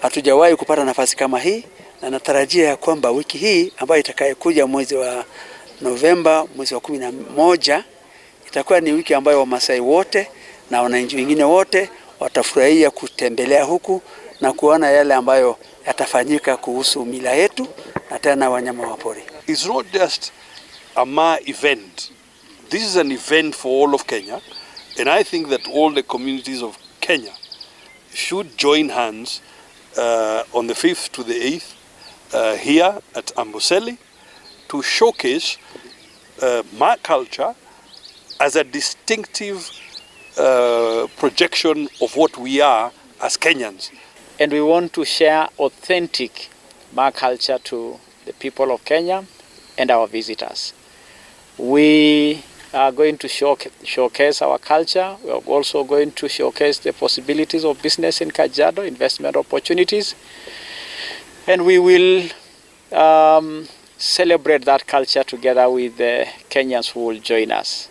hatujawahi kupata nafasi kama hii, na natarajia ya kwamba wiki hii ambayo itakayokuja mwezi wa Novemba, mwezi wa 11, itakuwa ni wiki ambayo Wamasai wote na wananchi wengine wote watafurahia kutembelea huku na kuona yale ambayo yatafanyika kuhusu mila yetu na tena wanyama wa pori. It's not just a Ma event. This is an event for all of Kenya, and I think that all the communities of Kenya should join hands on the 5th to the 8th here at Amboseli to showcase Ma culture as a distinctive projection of what we are as Kenyans. And we want to share authentic Ma culture to the people of Kenya and our visitors. We are going to showcase our culture. We are also going to showcase the possibilities of business in Kajiado, investment opportunities. And we will celebrate that culture together with the Kenyans who will join us.